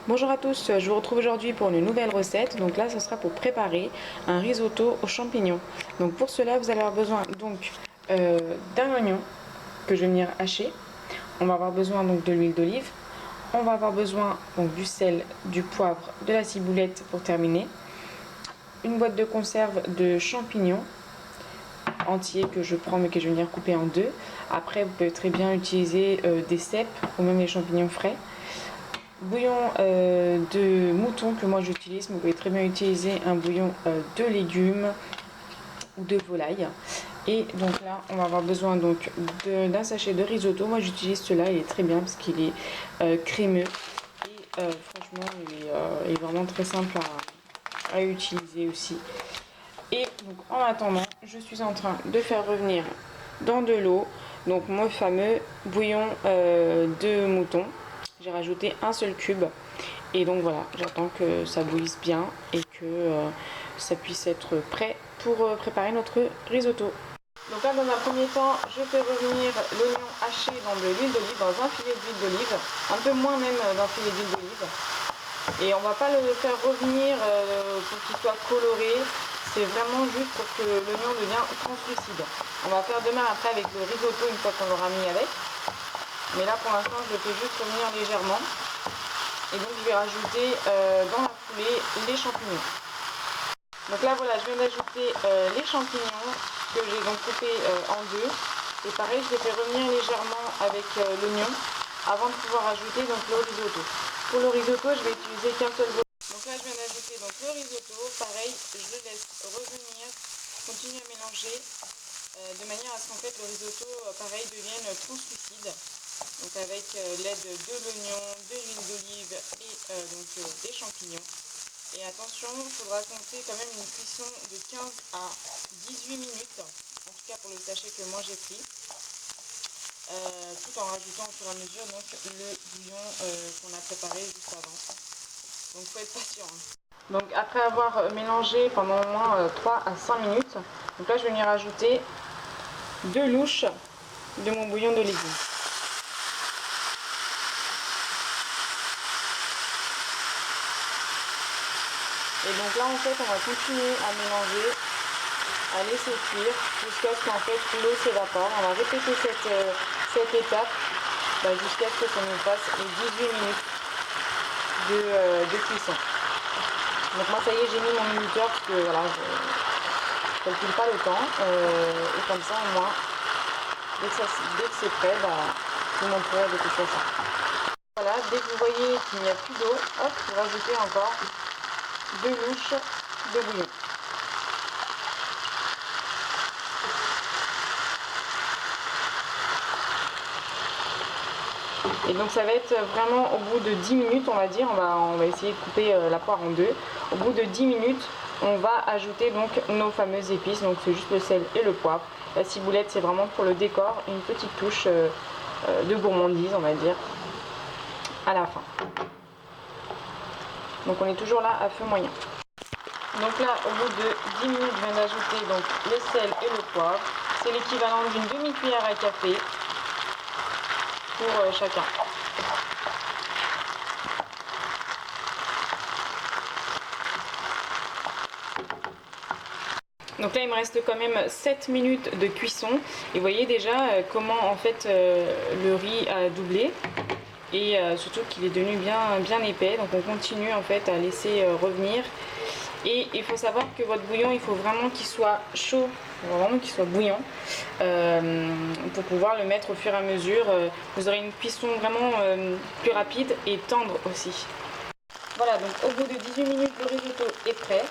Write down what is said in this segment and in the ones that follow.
Bonjour à tous, je vous retrouve aujourd'hui pour une nouvelle recette. Donc là, ce sera pour préparer un risotto aux champignons. Donc pour cela, vous allez avoir besoin d'un oignon que je vais venir hacher. On va avoir besoin donc de l'huile d'olive. On va avoir besoin donc du sel, du poivre, de la ciboulette pour terminer. Une boîte de conserve de champignons entiers que je prends mais que je vais venir couper en deux. Après, vous pouvez très bien utiliser des cèpes ou même les champignons frais. Bouillon de mouton que moi j'utilise, mais vous pouvez très bien utiliser un bouillon de légumes ou de volaille. Et donc là, on va avoir besoin donc d'un sachet de risotto. Moi j'utilise cela, il est très bien parce qu'il est crémeux et franchement il est vraiment très simple à utiliser aussi. Et donc en attendant, je suis en train de faire revenir dans de l'eau donc mon fameux bouillon de mouton. J'ai rajouté un seul cube et donc voilà, j'attends que ça bouillisse bien et que ça puisse être prêt pour préparer notre risotto. Donc là, dans un premier temps, je fais revenir l'oignon haché dans de l'huile d'olive, dans un filet d'huile d'olive, un peu moins même d'un filet d'huile d'olive. Et on va pas le faire revenir pour qu'il soit coloré, c'est vraiment juste pour que l'oignon devienne translucide. On va faire demain après avec le risotto une fois qu'on l'aura mis avec. Mais là pour l'instant je le fais juste revenir légèrement. Et donc je vais rajouter dans la foulée les champignons. Donc là voilà, je viens d'ajouter les champignons que j'ai donc coupés en deux. Et pareil, je les fais revenir légèrement avec l'oignon avant de pouvoir ajouter donc le risotto. Pour le risotto, je vais utiliser qu'un seul volume. Donc là je viens d'ajouter donc le risotto. Pareil, je le laisse revenir, continue à mélanger de manière à ce qu'en fait le risotto pareil devienne translucide. Donc avec l'aide de l'oignon, de l'huile d'olive et des champignons. Et attention, il faudra compter quand même une cuisson de 15 à 18 minutes, en tout cas pour le sachet que moi j'ai pris, tout en rajoutant au fur et à mesure donc, le bouillon qu'on a préparé juste avant. Donc il faut être patient. Donc après avoir mélangé pendant au moins 3 à 5 minutes, donc là je vais venir rajouter 2 louches de mon bouillon de légumes. Et donc là en fait on va continuer à mélanger, à laisser cuire jusqu'à ce qu'en fait l'eau s'évapore. On va répéter cette étape jusqu'à ce que ça nous fasse les 18 minutes de cuisson. Donc moi ça y est, j'ai mis mon minuteur parce que voilà, je calcule pas le temps et comme ça au moins dès que c'est prêt, je vous montrerai de toute façon. Voilà, dès que vous voyez qu'il n'y a plus d'eau, hop, vous rajoutez encore 2 louches de bouillon. Et donc ça va être vraiment au bout de 10 minutes, on va dire, on va essayer de couper la poire en deux. Au bout de 10 minutes, on va ajouter donc nos fameuses épices, donc c'est juste le sel et le poivre. La ciboulette, c'est vraiment pour le décor, une petite touche de gourmandise, on va dire, à la fin. Donc on est toujours là à feu moyen. Donc là, au bout de 10 minutes, je viens d'ajouter donc le sel et le poivre. C'est l'équivalent d'une demi-cuillère à café pour chacun. Donc là il me reste quand même 7 minutes de cuisson et vous voyez déjà comment en fait le riz a doublé et surtout qu'il est devenu bien épais. Donc on continue en fait à laisser revenir et il faut savoir que votre bouillon il faut vraiment qu'il soit chaud, vraiment qu'il soit bouillant pour pouvoir le mettre au fur et à mesure. Vous aurez une cuisson vraiment plus rapide et tendre aussi. Voilà, donc au bout de 18 minutes le risotto est prêt.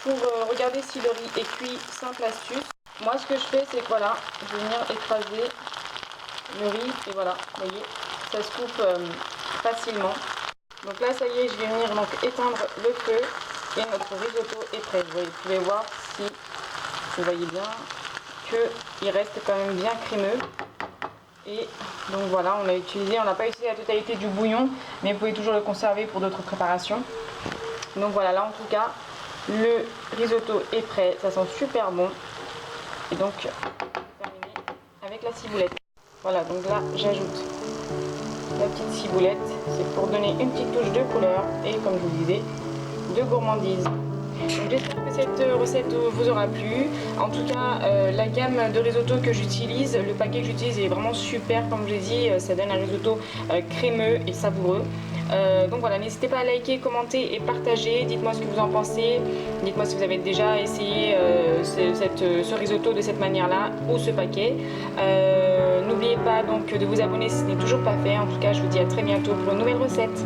Pour regarder si le riz est cuit, simple astuce. Moi ce que je fais c'est que voilà, je vais venir écraser le riz et voilà, vous voyez, ça se coupe facilement. Donc là ça y est, je vais venir donc éteindre le feu et notre risotto est prêt. Vous pouvez voir si vous voyez bien qu'il reste quand même bien crémeux. Et donc voilà, on n'a pas utilisé la totalité du bouillon, mais vous pouvez toujours le conserver pour d'autres préparations. Donc voilà, là en tout cas, le risotto est prêt, ça sent super bon. Et donc, terminé avec la ciboulette. Voilà, donc là, j'ajoute la petite ciboulette, c'est pour donner une petite touche de couleur et comme je vous disais, de gourmandise. J'espère que cette recette vous aura plu. En tout cas, la gamme de risotto que j'utilise, le paquet que j'utilise est vraiment super. Comme je l'ai dit, ça donne un risotto crémeux et savoureux. Donc voilà, n'hésitez pas à liker, commenter et partager. Dites-moi ce que vous en pensez. Dites-moi si vous avez déjà essayé ce risotto de cette manière-là ou ce paquet. N'oubliez pas donc de vous abonner si ce n'est toujours pas fait. En tout cas, je vous dis à très bientôt pour une nouvelle recette.